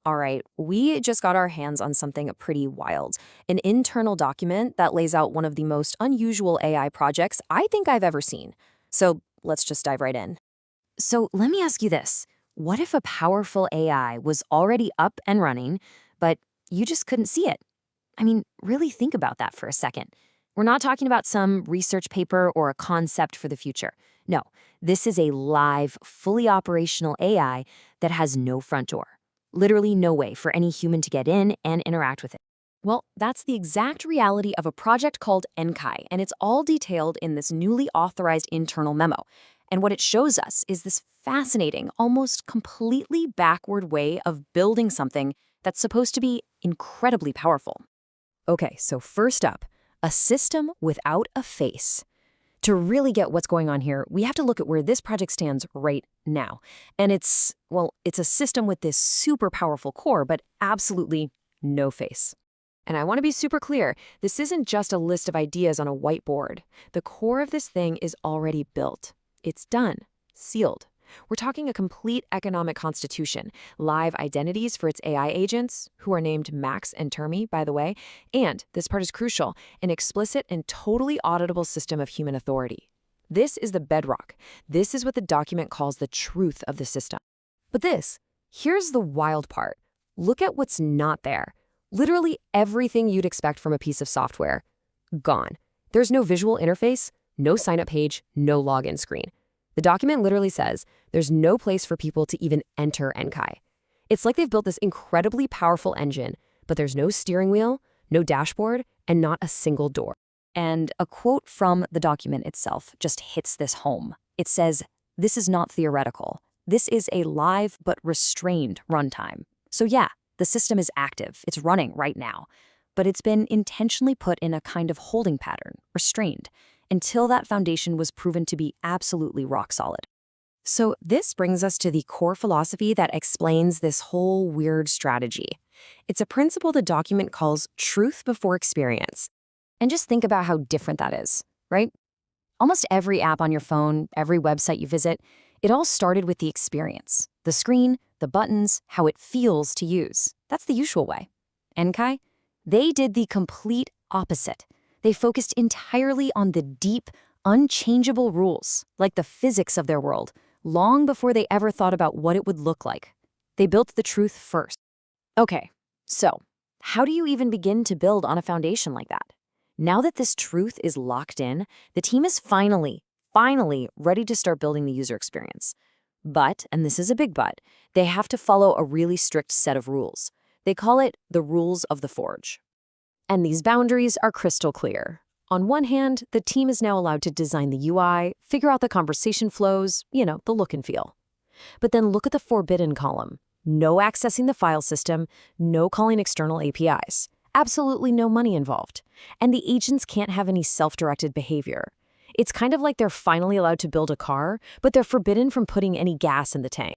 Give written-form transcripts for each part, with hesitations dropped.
All right, we just got our hands on something pretty wild. An internal document that lays out one of the most unusual AI projects I think I've ever seen. So let's just dive right in. So let me ask you this. What if a powerful AI was already up and running, but you just couldn't see it? I mean, really think about that for a second. We're not talking about some research paper or a concept for the future. No, this is a live, fully operational AI that has no front door. Literally no way for any human to get in and interact with it. Well, that's the exact reality of a project called Enkai, and it's all detailed in this newly authorized internal memo. And what it shows us is this fascinating, almost completely backward way of building something that's supposed to be incredibly powerful. Okay, so first up, a system without a face. To really get what's going on here, we have to look at where this project stands right now. And it's a system with this super powerful core, but absolutely no face. And I want to be super clear, this isn't just a list of ideas on a whiteboard. The core of this thing is already built. It's done, sealed. We're talking a complete economic constitution, live identities for its AI agents, who are named Max and Termi, by the way, and, this part is crucial, an explicit and totally auditable system of human authority. This is the bedrock. This is what the document calls the truth of the system. But here's the wild part. Look at what's not there. Literally everything you'd expect from a piece of software. Gone. There's no visual interface, no sign-up page, no login screen. The document literally says there's no place for people to even enter Enkai. It's like they've built this incredibly powerful engine, but there's no steering wheel, no dashboard, and not a single door. And a quote from the document itself just hits this home. It says, "This is not theoretical. This is a live but restrained runtime." So yeah, the system is active. It's running right now. But it's been intentionally put in a kind of holding pattern, restrained, until that foundation was proven to be absolutely rock solid. So this brings us to the core philosophy that explains this whole weird strategy. It's a principle the document calls truth before experience. And just think about how different that is, right? Almost every app on your phone, every website you visit, it all started with the experience. The screen, the buttons, how it feels to use. That's the usual way. Enkai? They did the complete opposite. They focused entirely on the deep, unchangeable rules, like the physics of their world, long before they ever thought about what it would look like. They built the truth first. Okay, so how do you even begin to build on a foundation like that? Now that this truth is locked in, the team is finally ready to start building the user experience. But, and this is a big but, they have to follow a really strict set of rules. They call it the rules of the Forge. And these boundaries are crystal clear. On one hand, the team is now allowed to design the UI, figure out the conversation flows, the look and feel. But then look at the forbidden column. No accessing the file system, no calling external APIs. Absolutely no money involved. And the agents can't have any self-directed behavior. It's kind of like they're finally allowed to build a car, but they're forbidden from putting any gas in the tank.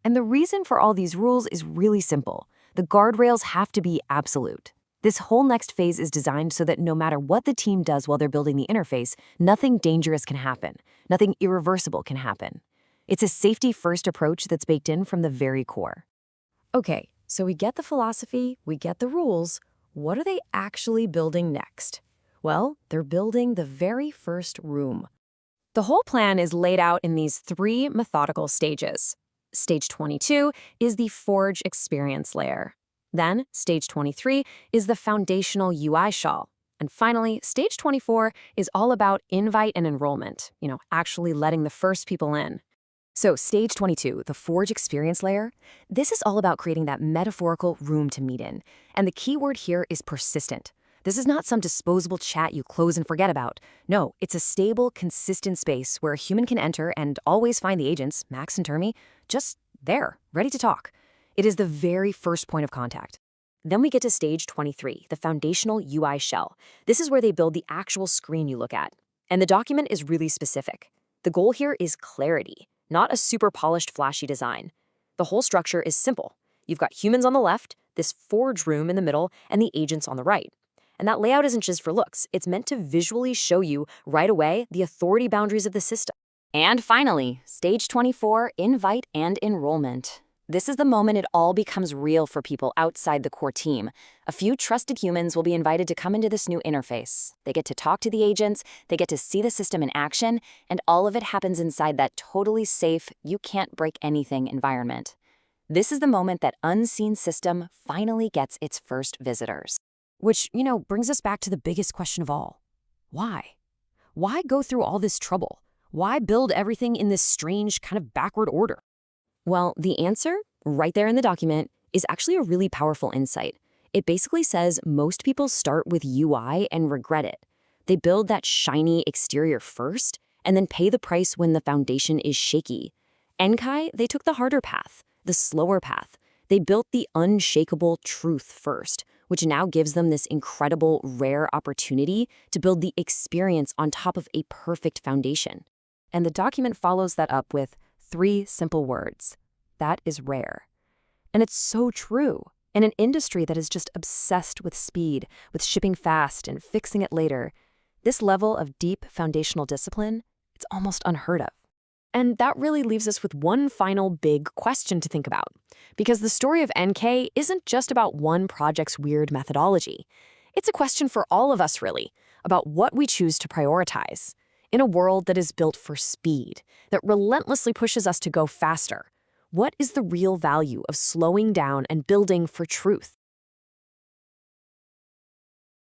And the reason for all these rules is really simple. The guardrails have to be absolute. This whole next phase is designed so that no matter what the team does while they're building the interface, nothing dangerous can happen. Nothing irreversible can happen. It's a safety-first approach that's baked in from the very core. Okay, so we get the philosophy, we get the rules. What are they actually building next? Well, they're building the very first room. The whole plan is laid out in these 3 methodical stages. Stage 22 is the Forge experience layer. Then, stage 23 is the foundational UI shell. And finally, stage 24 is all about invite and enrollment, actually letting the first people in. So stage 22, the Forge experience layer, this is all about creating that metaphorical room to meet in. And the key word here is persistent. This is not some disposable chat you close and forget about. No, it's a stable, consistent space where a human can enter and always find the agents, Max and Termi, just there, ready to talk. It is the very first point of contact. Then we get to stage 23, the foundational UI shell. This is where they build the actual screen you look at. And the document is really specific. The goal here is clarity, not a super polished, flashy design. The whole structure is simple. You've got humans on the left, this Forge room in the middle, and the agents on the right. And that layout isn't just for looks. It's meant to visually show you right away the authority boundaries of the system. And finally, stage 24, invite and enrollment. This is the moment it all becomes real for people outside the core team. A few trusted humans will be invited to come into this new interface. They get to talk to the agents, they get to see the system in action, and all of it happens inside that totally safe, you can't break anything environment. This is the moment that unseen system finally gets its first visitors. Which, brings us back to the biggest question of all. Why? Why go through all this trouble? Why build everything in this strange, kind of backward order? Well, the answer, right there in the document, is actually a really powerful insight. It basically says most people start with UI and regret it. They build that shiny exterior first, and then pay the price when the foundation is shaky. Enkai, they took the harder path, the slower path. They built the unshakable truth first, which now gives them this incredible, rare opportunity to build the experience on top of a perfect foundation. And the document follows that up with 3 simple words. That is rare. And it's so true. In an industry that is just obsessed with speed, with shipping fast and fixing it later, this level of deep foundational discipline, it's almost unheard of. And that really leaves us with one final big question to think about. Because the story of NK isn't just about one project's weird methodology. It's a question for all of us, really, about what we choose to prioritize. In a world that is built for speed, that relentlessly pushes us to go faster, what is the real value of slowing down and building for truth?